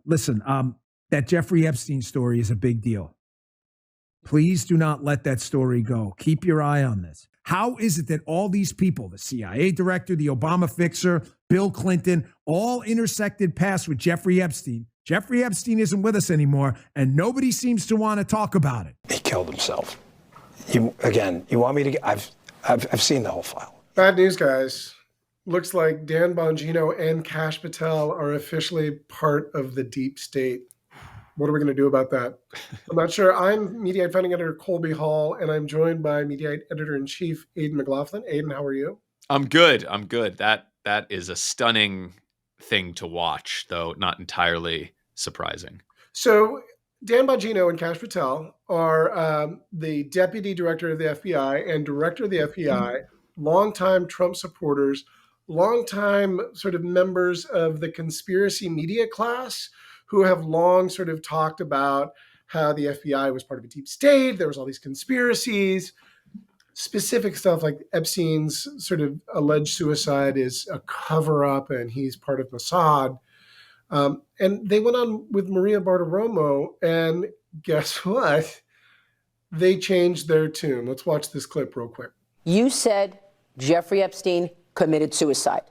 Listen, that Jeffrey Epstein story is a big deal. Please do not let that story go. Keep your eye on this. How is it that all these people, the CIA director, the Obama fixer, Bill Clinton, all intersected paths with Jeffrey Epstein? Jeffrey Epstein isn't with us anymore, and nobody seems to want to talk about it. He killed himself. You want me to get, I've seen the whole file. Bad news, guys. Looks like Dan Bongino and Kash Patel are officially part of the deep state. What are we going to do about that? I'm not sure. I'm Mediaite founding editor Colby Hall, and I'm joined by Mediaite editor-in-chief Aidan McLaughlin. Aidan, how are you? I'm good. That is a stunning thing to watch, though not entirely surprising. So Dan Bongino and Kash Patel are the deputy director of the FBI and director of the FBI, longtime Trump supporters, longtime sort of members of the conspiracy media class, who have long sort of talked about how the FBI was part of a deep state. There was all these conspiracies, specific stuff like Epstein's sort of alleged suicide is a cover-up and he's part of Mossad. And they went on with Maria Bartiromo, and guess what? They changed their tune. Let's watch this clip real quick. You said Jeffrey Epstein committed suicide.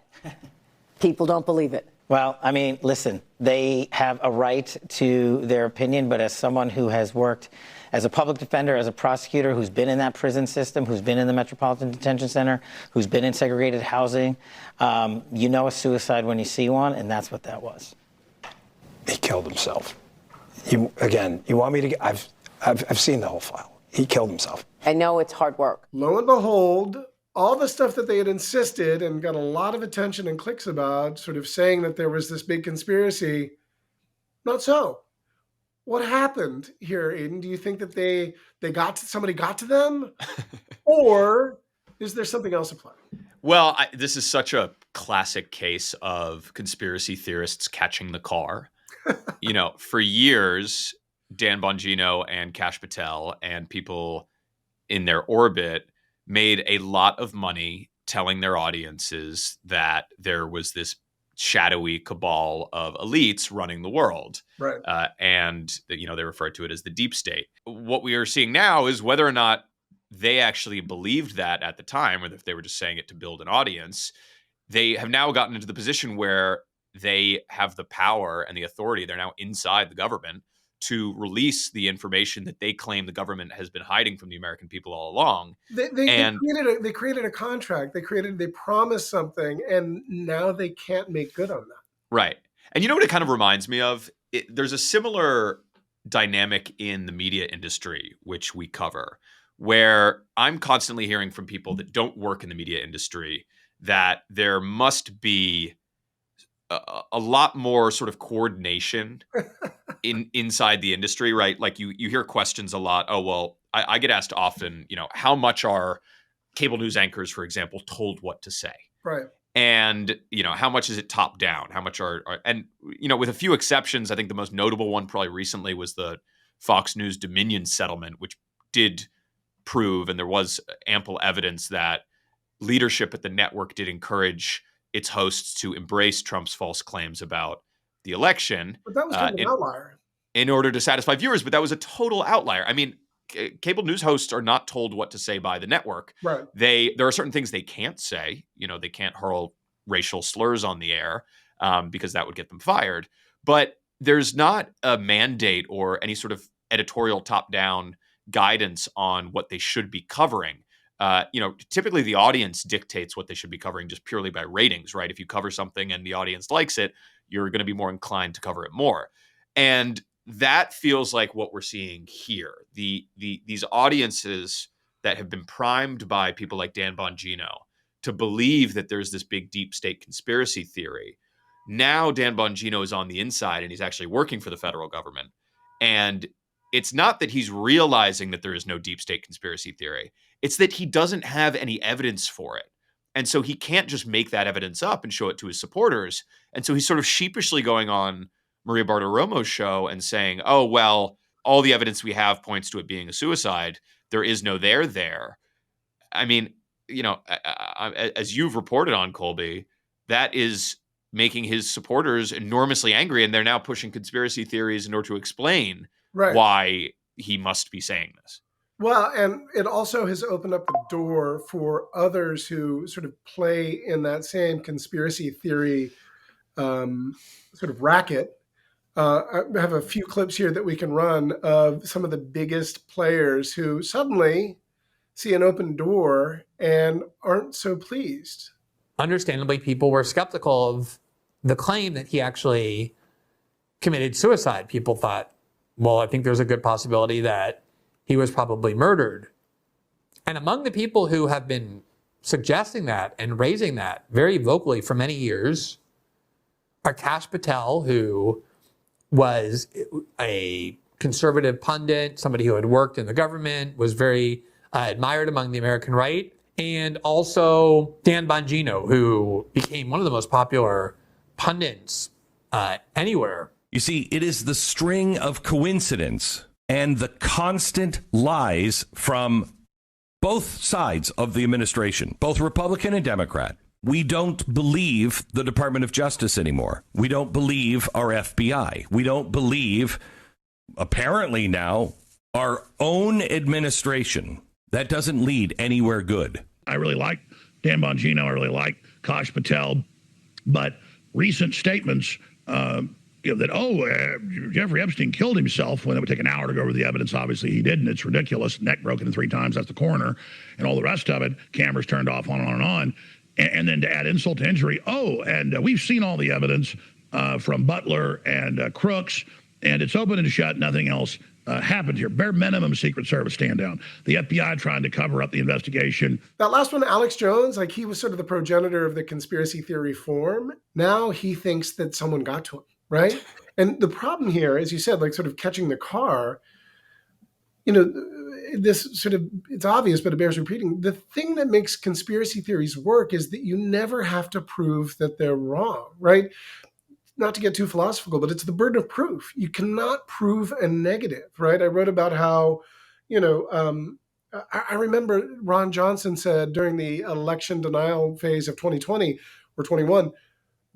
People don't believe it. Well, I mean, listen, they have a right to their opinion, but as someone who has worked as a public defender, as a prosecutor, who's been in that prison system, who's been in the Metropolitan Detention Center, who's been in segregated housing, you know a suicide when you see one, and that's what that was. He killed himself. You want me to get, I've seen the whole file. He killed himself. I know it's hard work. Lo and behold, all the stuff that they had insisted and got a lot of attention and clicks about, sort of saying that there was this big conspiracy, not so. What happened here, Aidan? Do you think that somebody got to them? Or is there something else at play? Well, this is such a classic case of conspiracy theorists catching the car. For years, Dan Bongino and Kash Patel and people in their orbit made a lot of money telling their audiences that there was this shadowy cabal of elites running the world. Right. And they referred to it as the deep state. What we are seeing now is whether or not they actually believed that at the time, or if they were just saying it to build an audience. They have now gotten into the position where they have the power and the authority. They're now inside the government to release the information that they claim the government has been hiding from the American people all along. They created a contract. They promised something, and now they can't make good on that. Right. And you know what it kind of reminds me of? There's a similar dynamic in the media industry, which we cover, where I'm constantly hearing from people that don't work in the media industry that there must be a lot more sort of coordination inside the industry, right? Like you hear questions a lot. Oh, well, I get asked often, how much are cable news anchors, for example, told what to say? Right. And, how much is it top down? How much and with a few exceptions, I think the most notable one probably recently was the Fox News Dominion settlement, which did prove, and there was ample evidence that leadership at the network did encourage its hosts to embrace Trump's false claims about the election. But that was kind of an outlier. In order to satisfy viewers, but that was a total outlier. I mean, cable news hosts are not told what to say by the network. Right. There are certain things they can't say. They can't hurl racial slurs on the air because that would get them fired. But there's not a mandate or any sort of editorial top-down guidance on what they should be covering. Typically the audience dictates what they should be covering just purely by ratings, right? If you cover something and the audience likes it, you're going to be more inclined to cover it more. And that feels like what we're seeing here. These audiences that have been primed by people like Dan Bongino to believe that there's this big deep state conspiracy theory. Now Dan Bongino is on the inside and he's actually working for the federal government. And it's not that he's realizing that there is no deep state conspiracy theory. It's that he doesn't have any evidence for it. And so he can't just make that evidence up and show it to his supporters. And so he's sort of sheepishly going on Maria Bartiromo's show and saying, oh, well, all the evidence we have points to it being a suicide. There is no there. I mean, as you've reported on, Colby, that is making his supporters enormously angry, and they're now pushing conspiracy theories in order to explain Right. why he must be saying this. Well, and it also has opened up the door for others who sort of play in that same conspiracy theory sort of racket. I have a few clips here that we can run of some of the biggest players who suddenly see an open door and aren't so pleased. Understandably, people were skeptical of the claim that he actually committed suicide. People thought, well, I think there's a good possibility that he was probably murdered. And among the people who have been suggesting that and raising that very vocally for many years are Kash Patel, who was a conservative pundit, somebody who had worked in the government, was very admired among the American right, and also Dan Bongino, who became one of the most popular pundits anywhere. You see, it is the string of coincidence and the constant lies from both sides of the administration, both Republican and Democrat. We don't believe the Department of Justice anymore. We don't believe our FBI. We don't believe, apparently now, our own administration. That doesn't lead anywhere good. I really like Dan Bongino. I really like Kash Patel. But recent statements that, Jeffrey Epstein killed himself when it would take an hour to go over the evidence. Obviously, he didn't. It's ridiculous. Neck broken 3 times. That's the coroner. And all the rest of it, cameras turned off, on and on and on. And then to add insult to injury, we've seen all the evidence from Butler and Crooks, and it's open and shut. Nothing else happened here. Bare minimum Secret Service stand down. The FBI trying to cover up the investigation. That last one, Alex Jones, like he was sort of the progenitor of the conspiracy theory form. Now he thinks that someone got to him, right? And the problem here, as you said, like sort of catching the car, this sort of, it's obvious, but it bears repeating. The thing that makes conspiracy theories work is that you never have to prove that they're wrong, right? Not to get too philosophical, but it's the burden of proof. You cannot prove a negative, right? I wrote about how, I remember Ron Johnson said during the election denial phase of 2020 or 21,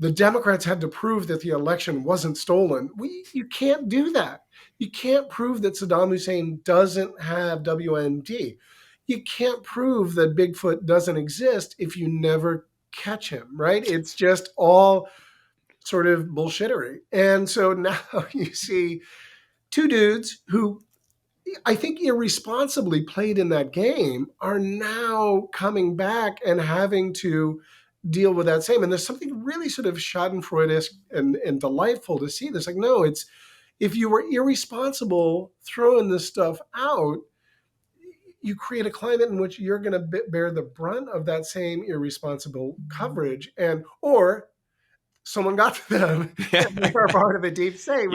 the Democrats had to prove that the election wasn't stolen. You can't do that. You can't prove that Saddam Hussein doesn't have WMD. You can't prove that Bigfoot doesn't exist if you never catch him, right? It's just all sort of bullshittery. And so now you see 2 dudes who I think irresponsibly played in that game are now coming back and having to deal with that same. And there's something really sort of schadenfreudish and delightful to see this. Like, no, it's, if you were irresponsible throwing this stuff out, you create a climate in which you're going to bear the brunt of that same irresponsible coverage, or someone got to them and they are part of a deep state.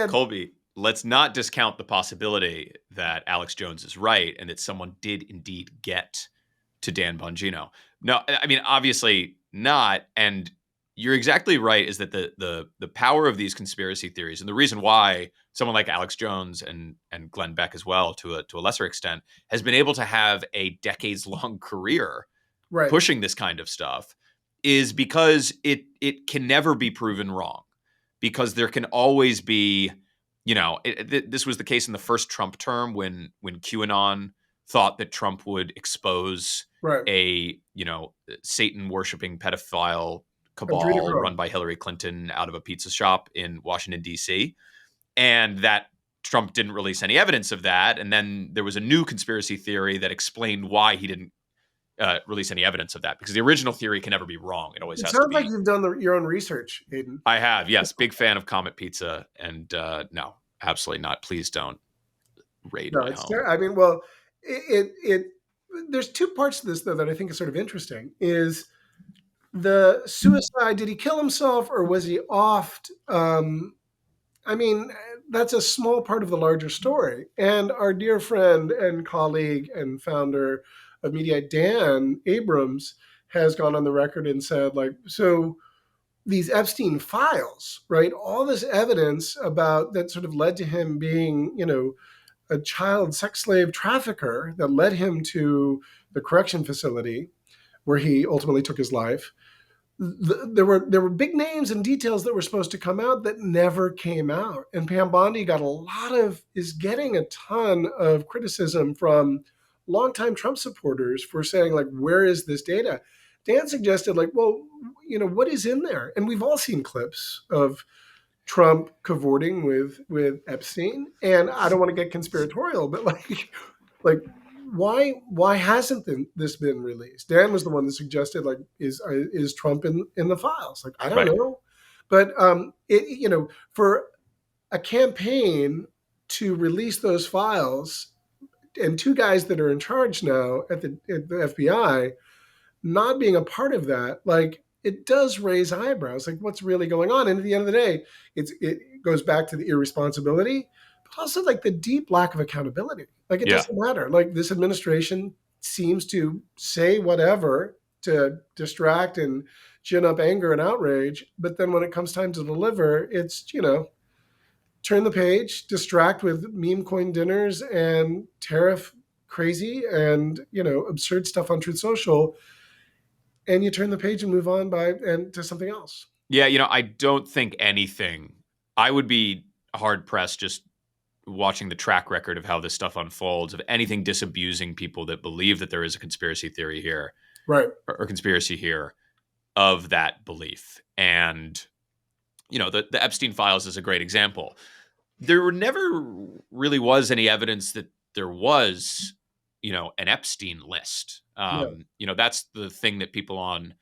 Colby, let's not discount the possibility that Alex Jones is right and that someone did indeed get to Dan Bongino. No, I mean, obviously not. And you're exactly right, is that the power of these conspiracy theories, and the reason why someone like Alex Jones and Glenn Beck as well, to a lesser extent, has been able to have a decades-long career pushing this kind of stuff, is because it can never be proven wrong, because there can always be, this was the case in the first Trump term when QAnon thought that Trump would expose a Satan worshiping pedophile cabal run by Hillary Clinton out of a pizza shop in Washington, D.C. And that Trump didn't release any evidence of that. And then there was a new conspiracy theory that explained why he didn't release any evidence of that, because the original theory can never be wrong. It always has to be. Sounds like you've done your own research, Aidan. I have, yes. Big fan of Comet Pizza. And no, absolutely not. Please don't raid my home. I mean, well, there's 2 parts to this, though, that I think is sort of interesting. Is the suicide, did he kill himself or was he offed? I mean, that's a small part of the larger story. And our dear friend and colleague and founder of Mediaite, Dan Abrams, has gone on the record and said, like, so these Epstein files, right? All this evidence about that sort of led to him being, a child sex slave trafficker that led him to the correction facility where he ultimately took his life. there were big names and details that were supposed to come out that never came out. And Pam Bondi is getting a ton of criticism from longtime Trump supporters for saying, like, where is this data? Dan suggested, like, well, what is in there? And we've all seen clips of Trump cavorting with Epstein. And I don't want to get conspiratorial, but like why hasn't this been released? Dan was the one that suggested, like, is Trump in the files? Like, I don't know, but for a campaign to release those files, and two guys that are in charge now at the FBI not being a part of that, like, it does raise eyebrows. Like, what's really going on? And at the end of the day, it goes back to the irresponsibility, but also, like, the deep lack of accountability. Like, it doesn't matter. Like, this administration seems to say whatever to distract and gin up anger and outrage, but then when it comes time to deliver, it's, turn the page, distract with meme coin dinners and tariff crazy and, absurd stuff on Truth Social, and you turn the page and move on to something else. Yeah, I don't think anything. I would be hard pressed just watching the track record of how this stuff unfolds, of anything disabusing people that believe that there is a conspiracy theory here, right, or conspiracy here, of that belief. And the Epstein files is a great example. There never really was any evidence that there was an Epstein list. That's the thing that people on,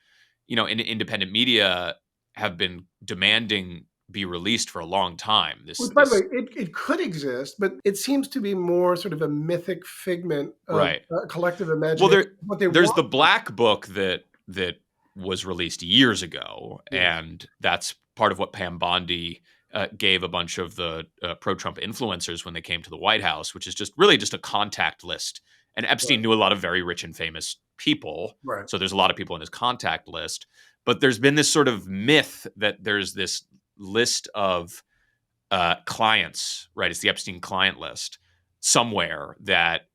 in independent media have been demanding be released for a long time. By the way, it could exist, but it seems to be more sort of a mythic figment of a collective imagination. Well, there's the black book that was released years ago, and that's part of what Pam Bondi gave a bunch of the pro-Trump influencers when they came to the White House, which is just a contact list. And Epstein knew a lot of very rich and famous people. Right. So there's a lot of people in his contact list. But there's been this sort of myth that there's this list of clients, right? It's the Epstein client list somewhere that,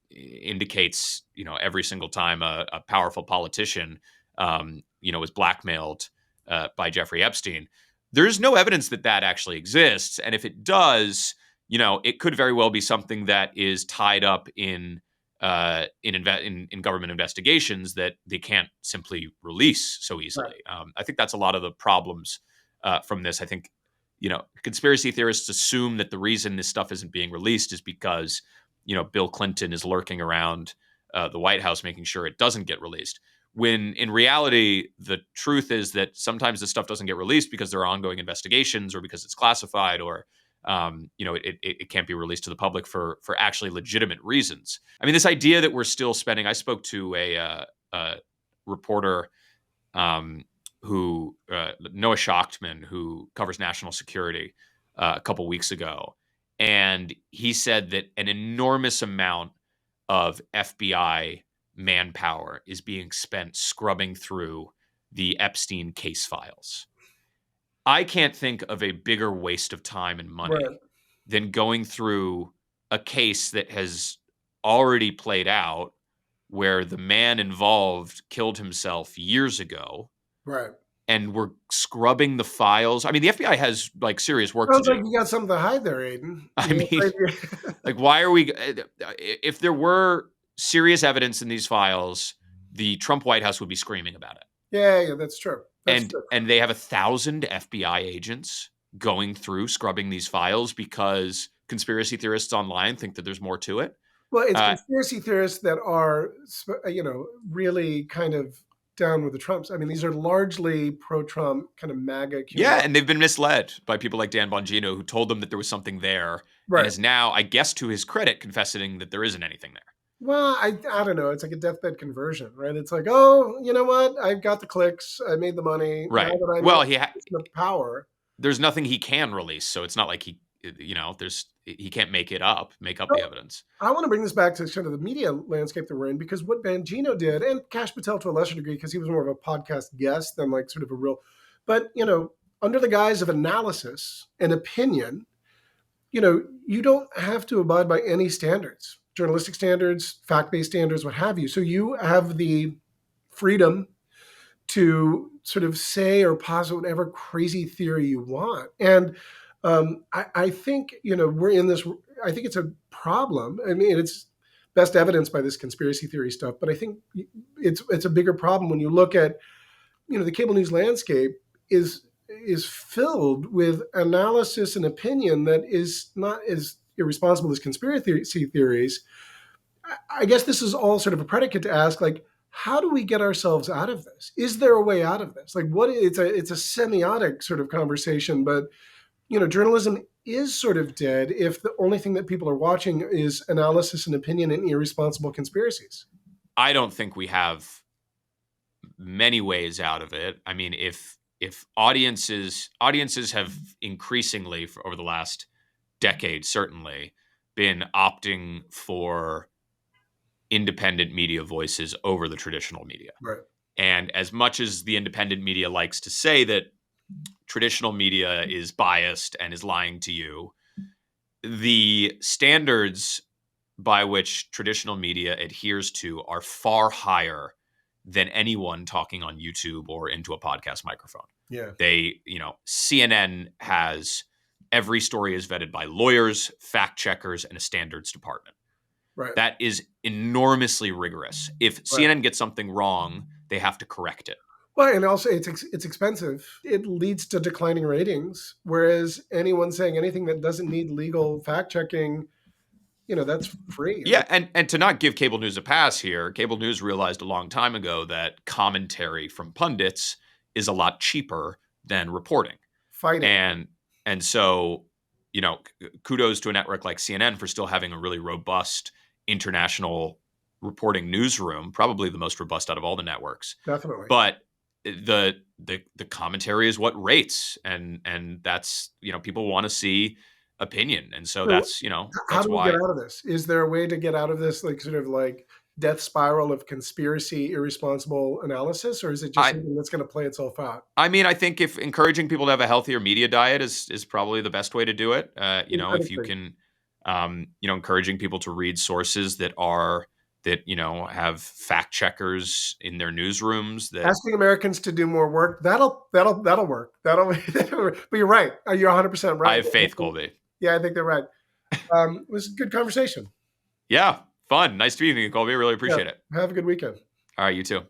indicates, every single time a powerful politician, was blackmailed by Jeffrey Epstein. There's no evidence that actually exists. And if it does, it could very well be something that is tied up in government investigations that they can't simply release so easily. Right. I think that's a lot of the problems from this. I think, conspiracy theorists assume that the reason this stuff isn't being released is because, Bill Clinton is lurking around the White House making sure it doesn't get released. When in reality, the truth is that sometimes this stuff doesn't get released because there are ongoing investigations or because it's classified or it can't be released to the public for actually legitimate reasons. I mean, this idea that we're still spending. I spoke to a reporter who Noah Schachtman, who covers national security, a couple weeks ago, and he said that an enormous amount of FBI manpower is being spent scrubbing through the Epstein case files. I can't think of a bigger waste of time and money than going through a case that has already played out, where the man involved killed himself years ago. Right. And we're scrubbing the files. I mean, the FBI has serious work to do. Sounds like you got something to hide there, Aidan. I mean, why are we? If there were serious evidence in these files, the Trump White House would be screaming about it. Yeah, that's true. And they have 1,000 FBI agents going through scrubbing these files because conspiracy theorists online think that there's more to it. Well, it's conspiracy theorists that are, really kind of down with the Trumps. I mean, these are largely pro-Trump kind of MAGA. Yeah, and they've been misled by people like Dan Bongino, who told them that there was something there, and is now, I guess to his credit, confessing that there isn't anything there. Well, I don't know. It's like a deathbed conversion, right? It's like, oh, you know what? I've got the clicks. I made the money. Right. Now that I well, the power. There's nothing he can release, so it's not like he can't make up the evidence. I want to bring this back to sort of the media landscape that we're in, because what Bongino did, and Kash Patel to a lesser degree, because he was more of a podcast guest than like sort of a real, but under the guise of analysis and opinion, you don't have to abide by any standards. Journalistic standards, fact-based standards, what have you. So you have the freedom to sort of say or posit whatever crazy theory you want. And I think, we're in this, I think it's a problem. I mean, it's best evidenced by this conspiracy theory stuff, but I think it's a bigger problem when you look at, the cable news landscape is filled with analysis and opinion that is not as irresponsible as conspiracy theories. I guess this is all sort of a predicate to ask, like, how do we get ourselves out of this? Is there a way out of this? Like, it's a semiotic sort of conversation, but journalism is sort of dead if the only thing that people are watching is analysis and opinion and irresponsible conspiracies. I don't think we have many ways out of it. I mean, if audiences have increasingly over the last decade, certainly been opting for independent media voices over the traditional media. Right. And as much as the independent media likes to say that traditional media is biased and is lying to you, the standards by which traditional media adheres to are far higher than anyone talking on YouTube or into a podcast microphone. Yeah. CNN has every story is vetted by lawyers, fact checkers, and a standards department. Right. That is enormously rigorous. If CNN gets something wrong, they have to correct it. Well, and also it's expensive. It leads to declining ratings. Whereas anyone saying anything that doesn't need legal fact checking, that's free. Yeah, and to not give cable news a pass here, cable news realized a long time ago that commentary from pundits is a lot cheaper than reporting. Fighting. And so, kudos to a network like CNN for still having a really robust international reporting newsroom, probably the most robust out of all the networks. Definitely. But the commentary is what rates, and that's people want to see opinion, and so that's how do we why. get out of this? Is there a way to get out of this, like sort of like death spiral of conspiracy, irresponsible analysis, or is it just something that's going to play itself out? I mean, I think if encouraging people to have a healthier media diet is probably the best way to do it. If you can, encouraging people to read sources that have fact checkers in their newsrooms. That asking Americans to do more work, that'll work. That'll but you're right. You're 100% right. I have faith, Colby. Yeah, I think they're right. It was a good conversation. Yeah, fun. Nice to meet you, Colby. I really appreciate it. Have a good weekend. All right, you too.